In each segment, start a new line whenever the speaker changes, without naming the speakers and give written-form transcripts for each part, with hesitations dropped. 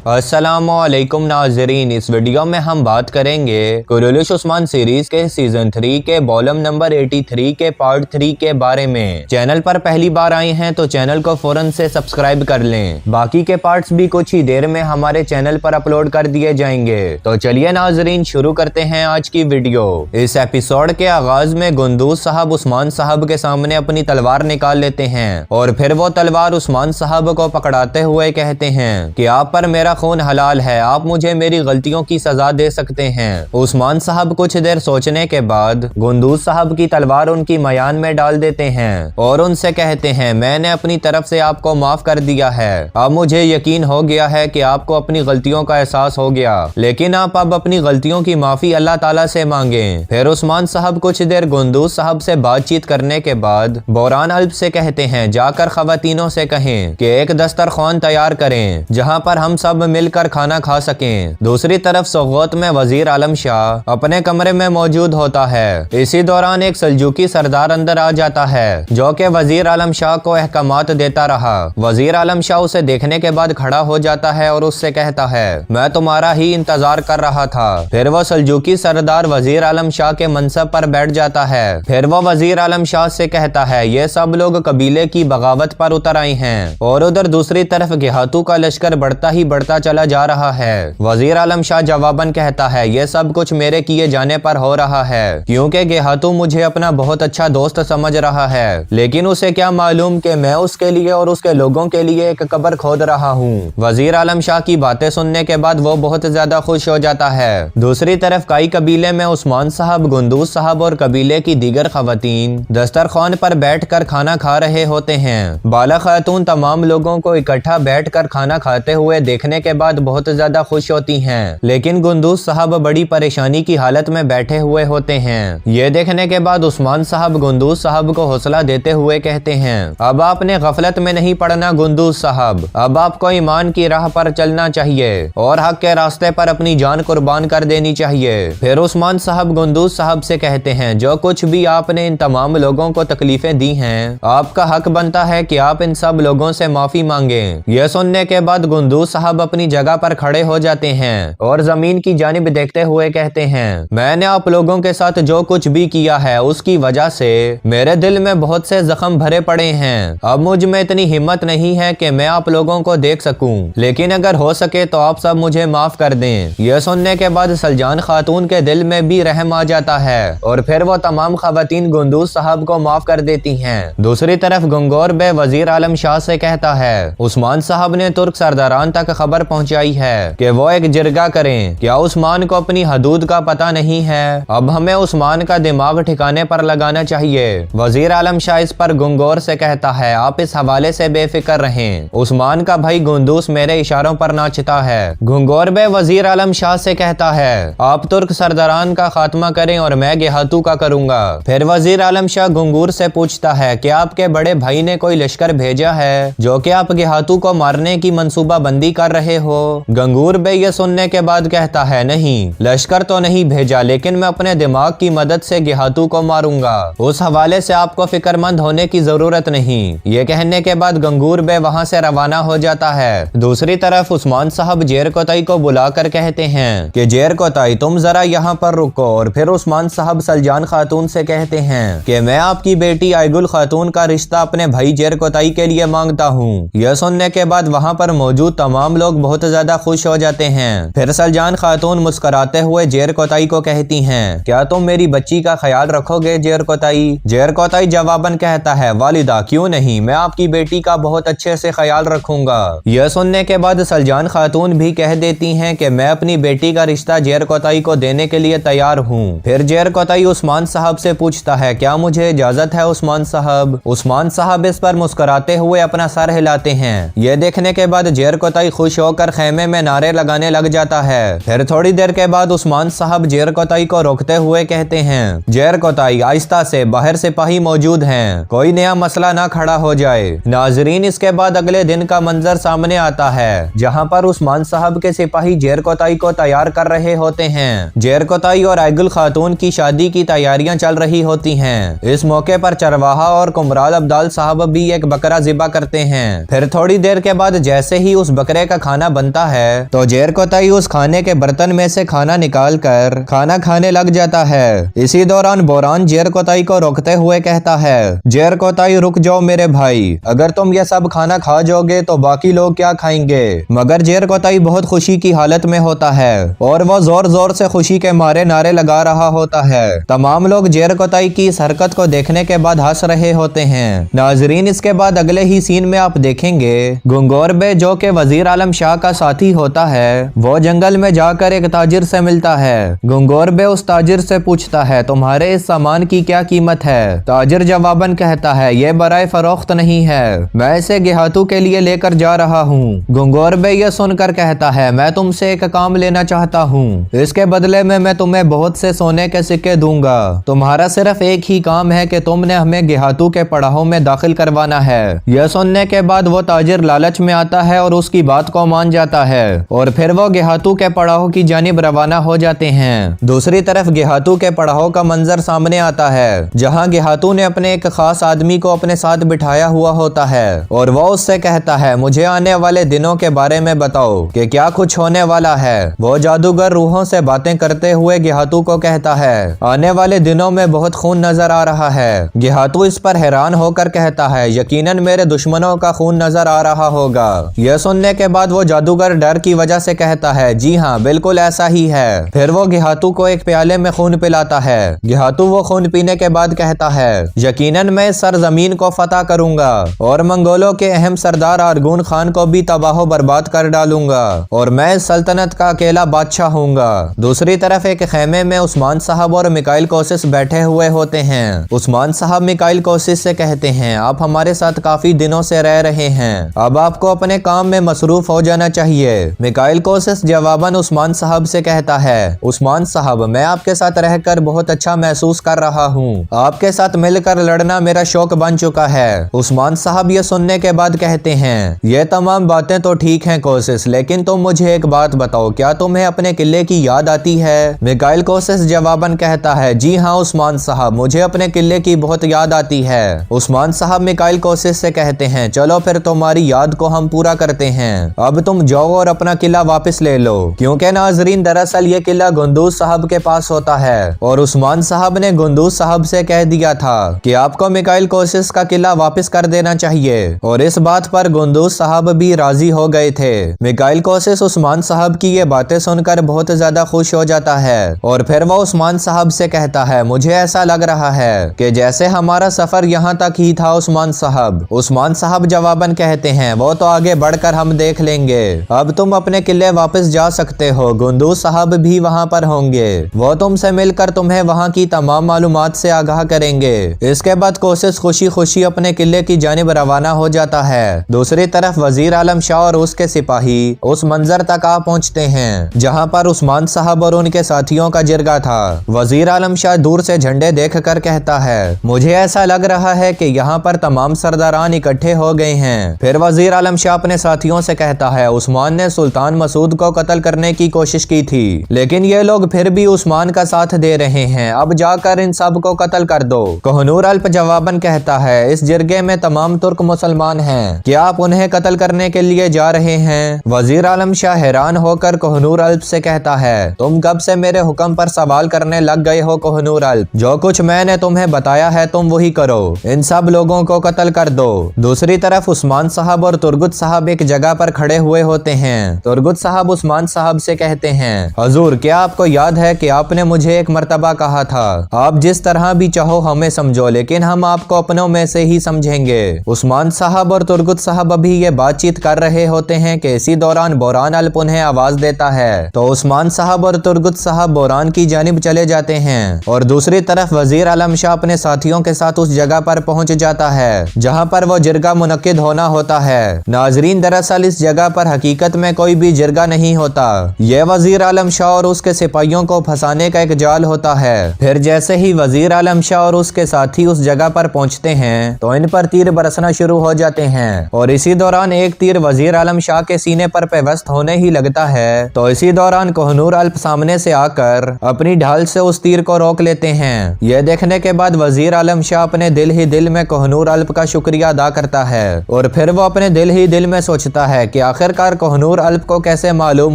अस्सलामुअलैकुम नाज़रीन, इस वीडियो में हम बात करेंगे कुरैश उस्मान सीरीज के सीजन 3 के वॉल्यूम नंबर 83 के पार्ट 3 के बारे में। चैनल पर पहली बार आए हैं तो चैनल को फौरन से सब्सक्राइब कर लें। बाकी के पार्ट्स भी कुछ ही देर में हमारे चैनल पर अपलोड कर दिए जाएंगे। तो चलिए नाज़रीन, शुरू करते हैं आज की वीडियो। इस एपिसोड के आगाज में गुंदूज साहब उस्मान साहब के सामने अपनी तलवार निकाल लेते हैं और फिर वो तलवार उस्मान साहब को पकड़ाते हुए कहते हैं कि आप पर मेरा खून हलाल है, आप मुझे मेरी गलतियों की सजा दे सकते हैं। उस्मान साहब कुछ देर सोचने के बाद गुंदूज साहब की तलवार उनकी मयान में डाल देते हैं और उनसे कहते हैं, मैंने अपनी तरफ से आपको माफ कर दिया है। अब मुझे यकीन हो गया है कि आपको अपनी गलतियों का एहसास हो गया, लेकिन आप अब अपनी गलतियों की माफी अल्लाह ताला से मांगें। फिर उस्मान साहब कुछ देर गुंदूज साहब से बातचीत करने के बाद बोरान अल्ब से कहते हैं, जाकर खवातीनों से कहें कि एक दस्तरखान तैयार करें जहाँ पर हम सब मिलकर खाना खा सकें। दूसरी तरफ सोगोत में वजीर आलम शाह अपने कमरे में मौजूद होता है। इसी दौरान एक सल्जूकी सरदार अंदर आ जाता है जो कि वजीर आलम शाह को अहकामात देता रहा। वजीर आलम शाह उसे देखने के बाद खड़ा हो जाता है और उससे कहता है, मैं तुम्हारा ही इंतजार कर रहा था। फिर वो सल्जूकी सरदार वजीर आलम शाह के मनसब पर बैठ जाता है। फिर वो वजीर आलम शाह से कहता है, ये सब लोग कबीले की बगावत पर उतर आए हैं। और उधर दूसरी तरफ गेहातू का लश्कर बढ़ता ही बढ़ता चला जा रहा है। वजीर आलम शाह जवाबन कहता है, ये सब कुछ मेरे किए जाने पर हो रहा है, क्योंकि गेहातू मुझे अपना बहुत अच्छा दोस्त समझ रहा है, लेकिन उसे क्या मालूम कि मैं उसके लिए और उसके लोगों के लिए एक कब्र खोद रहा हूँ। वजीर आलम शाह की बातें सुनने के बाद वो बहुत ज्यादा खुश हो जाता है। दूसरी तरफ कई कबीले में उस्मान साहब, गुंदूज साहब और कबीले की दीगर खवातीन दस्तरखान पर बैठकर खाना खा रहे होते हैं। बाला खातून तमाम लोगों को इकट्ठा बैठकर खाना खाते हुए देखने के बाद बहुत ज्यादा खुश होती हैं, लेकिन गुंदूज साहब बड़ी परेशानी की हालत में बैठे हुए होते हैं। ये देखने के बाद उस्मान साहब गुंदूज साहब को हौसला देते हुए कहते हैं, अब आपने गफलत में नहीं पड़ना गुंदूज साहब, अब आपको ईमान की राह पर चलना चाहिए और हक के रास्ते पर अपनी जान कुर्बान कर देनी चाहिए। फिर उस्मान साहब गुंदूज साहब से कहते हैं, जो कुछ भी आपने इन तमाम लोगों को तकलीफें दी हैं, आपका हक बनता है कि आप इन सब लोगों से माफी मांगे। यह सुनने के बाद गुंदूज साहब अपनी जगह पर खड़े हो जाते हैं और जमीन की जानिब देखते हुए कहते हैं, मैंने आप लोगों के साथ जो कुछ भी किया है उसकी वजह से मेरे दिल में बहुत से जख्म भरे पड़े हैं। अब मुझ में इतनी हिम्मत नहीं है कि मैं आप लोगों को देख सकूं, लेकिन अगर हो सके तो आप सब मुझे माफ कर दें। यह सुनने के बाद सलजान खातून के दिल में भी रहम आ जाता है और फिर वो तमाम खवातीन गुंदूज साहब को माफ कर देती हैं। दूसरी तरफ गंगोर बे वजीर आलम शाह से कहता है, उस्मान साहब ने तुर्क सरदारान तक खबर पहुंचाई है कि वो एक जिरगा करें। क्या उस्मान को अपनी हदूद का पता नहीं है? अब हमें उस्मान का दिमाग ठिकाने पर लगाना चाहिए। वजीर आलम शाह इस पर गुंगोर से कहता है, आप इस हवाले से बेफिक्र रहें, उस्मान का भाई गुंदूस मेरे इशारों पर नाचता है। गुंगोर बे वजीर आलम शाह से कहता है, आप तुर्क सरदारान का खात्मा करें और मैं गेहातू का करूंगा। फिर वजीर आलम शाह गुंगूर से पूछता है, क्या आपके बड़े भाई ने कोई लश्कर भेजा है जो कि आप गेहातू को मारने की मंसूबा बंदी कर रहे हो? गंगूर बे ये सुनने के बाद कहता है, नहीं, लश्कर तो नहीं भेजा, लेकिन मैं अपने दिमाग की मदद से गेहातू को मारूंगा। उस हवाले से आपको फिक्रमंद होने की जरूरत नहीं। ये कहने के बाद गंगूर बे वहां से रवाना हो जाता है। दूसरी तरफ उस्मान साहब जेर कोताई को बुलाकर कहते हैं कि जेर कोताई, तुम जरा यहाँ पर रुको। और फिर उस्मान साहब सलजान खातून से कहते हैं कि मैं आपकी बेटी आयगुल खातून का रिश्ता अपने भाई जेर कोताई के लिए मांगता हूँ। यह सुनने के बाद वहाँ पर मौजूद तमाम लोग बहुत ज्यादा खुश हो जाते हैं। फिर सलजान खातून मुस्कुराते हुए जेर कोताई को कहती हैं, क्या तुम मेरी बच्ची का ख्याल रखोगे जेर कोताई? जेर कोताई जवाबन कहता है, वालिदा, क्यों नहीं, मैं आपकी बेटी का बहुत अच्छे से ख्याल रखूंगा। यह सुनने के बाद सलजान खातून भी कह देती हैं कि मैं अपनी बेटी का रिश्ता जेर कोताई को देने के लिए तैयार हूँ। फिर जेर कोताई उस्मान साहब से पूछता है, क्या मुझे इजाजत है उस्मान साहब? उस्मान साहब इस पर मुस्कुराते हुए अपना सर हिलाते हैं। यह देखने के बाद जेर कोताई खुश होकर खेमे में नारे लगाने लग जाता है। फिर थोड़ी देर के बाद उस्मान साहब जेर कोताई को रोकते हुए कहते हैं, जेर कोताई, आहिस्ता से, बाहर सिपाही मौजूद हैं, कोई नया मसला ना खड़ा हो जाए। नाजरीन, इसके बाद अगले दिन का मंजर सामने आता है जहाँ पर उस्मान साहब के सिपाही जेर कोताई को तैयार कर रहे होते हैं। जेर कोताई और आयगुल खातून की शादी की तैयारियां चल रही होती हैं। इस मौके पर चरवाहा और कुमराल अब्दाल साहब भी एक बकरा ज़िबा करते हैं। फिर थोड़ी देर के बाद जैसे ही उस बकरे का खाना बनता है तो जेर कोताई उस खाने के बर्तन में से खाना निकाल कर खाना खाने लग जाता है। इसी दौरान बोरान जेर कोताई को रोकते हुए कहता है, जेर कोताई रुक जाओ मेरे भाई, अगर तुम ये सब खाना खा जाओगे तो बाकी लोग क्या खाएंगे। मगर जेर कोताई बहुत खुशी की हालत में होता है और वो जोर जोर से खुशी के मारे नारे लगा रहा होता है। तमाम लोग जेर कोताई की इस हरकत को देखने के बाद हंस रहे होते हैं। नाजरीन, इसके बाद अगले ही सीन में आप देखेंगे गंगोर बे जो के वजीर आलम शाह का साथी होता है, वो जंगल में जाकर एक ताजिर से मिलता है। गंगोर बे उस ताजिर से पूछता है, तुम्हारे इस सामान की क्या कीमत है। ताजिर जवाबन कहता है, ये बराए फरोख्त नहीं है, मैं इसे गेहातू के लिए लेकर जा रहा हूँ। गंगोर बे ये सुनकर कहता है, मैं तुमसे एक काम लेना चाहता हूँ, इसके बदले में मैं तुम्हें बहुत से सोने के सिक्के दूंगा। तुम्हारा सिर्फ एक ही काम है कि तुमने हमें गेहातू के पड़ाव में दाखिल करवाना है। यह सुनने के बाद वो ताजिर लालच में आता है और उसकी बात को मान जाता है और फिर वो गेहातू के पड़ाव की जानिब रवाना हो जाते हैं। दूसरी तरफ गेहातू के पड़ाव का मंजर सामने आता है, जहाँ गेहातू ने अपने एक खास आदमी को अपने साथ बिठाया हुआ होता है और वो उससे कहता है, मुझे आने वाले दिनों के बारे में बताओ कि क्या कुछ होने वाला है। वो जादूगर रूहों से बातें करते हुए गेहातू को कहता है, आने वाले दिनों में बहुत खून नजर आ रहा है। गेहातू इस पर हैरान होकर कहता है, यकीनन मेरे दुश्मनों का खून नजर आ रहा होगा। यह सुनने के बाद वो जादूगर डर की वजह से कहता है, जी हाँ बिल्कुल ऐसा ही है। फिर वो गेहातू को एक प्याले में खून पिलाता है। गेहातू वो खून पीने के बाद कहता है, यकीनन मैं सरजमीन को फतह करूंगा और मंगोलों के अहम सरदार आरगून खान को भी तबाह बर्बाद कर डालूंगा और मैं इस सल्तनत का अकेला बादशाह हूंगा। दूसरी तरफ एक खेमे में उस्मान साहब और मिकाइल कोसिस बैठे हुए होते हैं। उस्मान साहब मिकाइल कोसिस से कहते हैं, आप हमारे साथ काफी दिनों से रह रहे हैं, अब आपको अपने काम में मसरूफ हो जाना चाहिए। मिकाइल कोसिस जवाबन उस्मान साहब से कहता है, उस्मान साहब मैं आपके साथ रहकर बहुत अच्छा महसूस कर रहा हूँ, आपके साथ मिलकर लड़ना मेरा शौक बन चुका है। उस्मान साहब ये सुनने के बाद कहते हैं, ये तमाम बातें तो ठीक हैं कोसिस, लेकिन तुम मुझे एक बात बताओ, क्या तुम्हें अपने किले की याद आती है। मिकाइल कोसिस जवाबन कहता है, जी हाँ उस्मान साहब, मुझे अपने किले की बहुत याद आती है। उस्मान साहब मिकाइल कोसिस से कहते हैं, चलो फिर तुम्हारी याद को हम पूरा करते हैं, अब तुम जाओ और अपना किला वापस ले लो। क्योंकि नाजरीन दरअसल ये किला गुंदूज साहब के पास होता है और उस्मान साहब ने गुंदूज साहब से कह दिया था कि आपको मिकाइल कोसिस का किला वापस कर देना चाहिए और इस बात पर गुंदूज साहब भी राजी हो गए थे। मिकाइल कोसिस उस्मान साहब की ये बातें सुनकर बहुत ज्यादा खुश हो जाता है और फिर वो उस्मान साहब से कहता है, मुझे ऐसा लग रहा है कि जैसे हमारा सफर यहाँ तक ही था उस्मान साहब। उस्मान साहब जवाबन कहते हैं, वो तो आगे बढ़कर हम देख लेंगे, अब तुम अपने किले वापस जा सकते हो। गुंदूज साहब भी वहाँ पर होंगे, वो तुमसे मिलकर तुम्हें वहाँ की तमाम मालूमात से आगाह करेंगे। इसके बाद कोसिस खुशी खुशी अपने किले की जानिब रवाना हो जाता है। दूसरी तरफ वजीर आलम शाह और उसके सिपाही उस मंजर तक आ पहुँचते हैं जहाँ पर उस्मान साहब और उनके साथियों का जिरगा था। वजीर आलम शाह दूर से झंडे देख कर कहता है, मुझे ऐसा लग रहा है कि यहाँ पर तमाम सरदारान इकट्ठे हो गए हैं। फिर वजीर आलम शाह अपने साथियों से कहता है, उस्मान ने सुल्तान मसूद को कत्ल करने की कोशिश की थी, लेकिन ये लोग फिर भी उस्मान का साथ दे रहे हैं, अब जाकर इन सब को कत्ल कर दो। कोहनूर अल्प जवाबन कहता है, इस जिरगे में तमाम तुर्क मुसलमान हैं, क्या आप उन्हें कत्ल करने के लिए जा रहे हैं। वजीर आलम शाह हैरान होकर कोहनूर अल्प से कहता है, तुम कब से मेरे हुक्म पर सवाल करने लग गए हो कोहनूर अल्प, जो कुछ मैंने तुम्हें बताया है तुम वही करो, इन सब लोगों को कत्ल कर दो। दूसरी तरफ उस्मान साहब और तुर्गुत साहब एक जगह पर खड़े हुए होते हैं। तुर्गुत साहब उस्मान साहब से कहते हैं, हजूर क्या आपको याद है कि आपने मुझे एक मर्तबा कहा था, आप जिस तरह भी चाहो हमें समझो, लेकिन हम आपको अपनों में से ही समझेंगे। उस्मान साहब और तुर्गुत साहब अभी ये बातचीत कर रहे होते हैं कि इसी दौरान बोरान अल्प उन्हें आवाज देता है, तो उस्मान साहब और तुर्गुत साहब बोरान की जानिब चले जाते हैं और दूसरी तरफ वजीर आलम शाह अपने साथियों के साथ उस जगह पर पहुंच जाता है जहां पर वो जिरगा मुनक्किद होना होता है। नाजरीन दरअसल इस जगह पर हकीकत में कोई भी जिरगा नहीं होता, यह वजीर आलम शाह और उसके सिपाहियों को फंसाने का एक जाल होता है। फिर जैसे ही वजीर आलम शाह और उसके साथी उस जगह पर पहुंचते हैं तो इन पर तीर बरसना शुरू हो जाते हैं और इसी दौरान एक तीर वजीर आलम शाह के सीने पर पेवस्त होने ही लगता है, तो इसी दौरान कोहनूर अल्प सामने से आकर अपनी ढाल से उस तीर को रोक लेते हैं। यह देखने के बाद वजीर आलम शाह अपने दिल ही दिल में कोहनूर अल्प का शुक्रिया अदा करता है और फिर वो अपने दिल ही दिल में सोचता है कि आखिरकार कोहिनूर अल्प को कैसे मालूम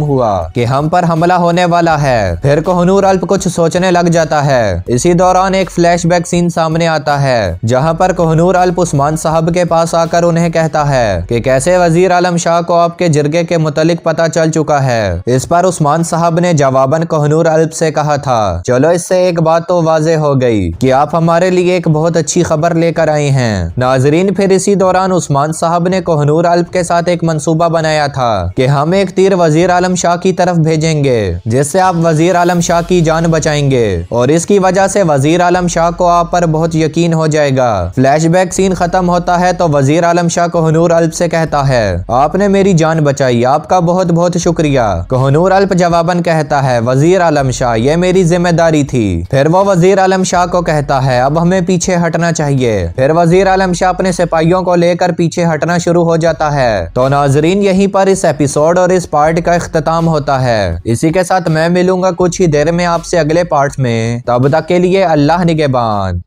हुआ कि हम पर हमला होने वाला है। फिर कोहिनूर अल्प कुछ सोचने लग जाता है। इसी दौरान एक फ्लैशबैक सीन सामने आता है जहां पर कोहिनूर अल्प उस्मान साहब के पास आकर उन्हें कहता है कि कैसे वजीर आलम शाह को आपके जिरगे के मुतालिक पता चल चुका है। इस पर उस्मान साहब ने जवाबन कोहिनूर अल्प से कहा था, चलो इससे एक बात तो वाज़ेह हो गई कि आप हमारे लिए एक बहुत अच्छी खबर लेकर आए हैं। नाजरीन, फिर इसी दौरान उस्मान साहब ने कोहिनूर अल्प के साथ एक मंसूबा बनाया था कि हम एक तीर वजीर आलम शाह की तरफ भेजेंगे जिससे आप वजीर आलम शाह की जान बचाएंगे और इसकी वजह से वजीर आलम शाह को आप पर बहुत यकीन हो जाएगा। फ्लैशबैक सीन खत्म होता है तो वजीर आलम शाह कोहिनूर अल्प से कहता है, आपने मेरी जान बचाई, आपका बहुत बहुत शुक्रिया। कोहिनूर अल्प जवाबन कहता है, वजीर आलम शाह ये मेरी जिम्मेदारी थी। फिर वो वजीर आलम शाह को कहता है, अब हमें पीछे हटना चाहिए। फिर वजीर आलम शाह अपने सिपाहियों को लेकर पीछे हटना शुरू हो जाता है। तो नाजरीन, यहीं पर इस एपिसोड और इस पार्ट का इख्तिताम होता है। इसी के साथ मैं मिलूंगा कुछ ही देर में आपसे अगले पार्ट में। तब तक के लिए अल्लाह निगहबान।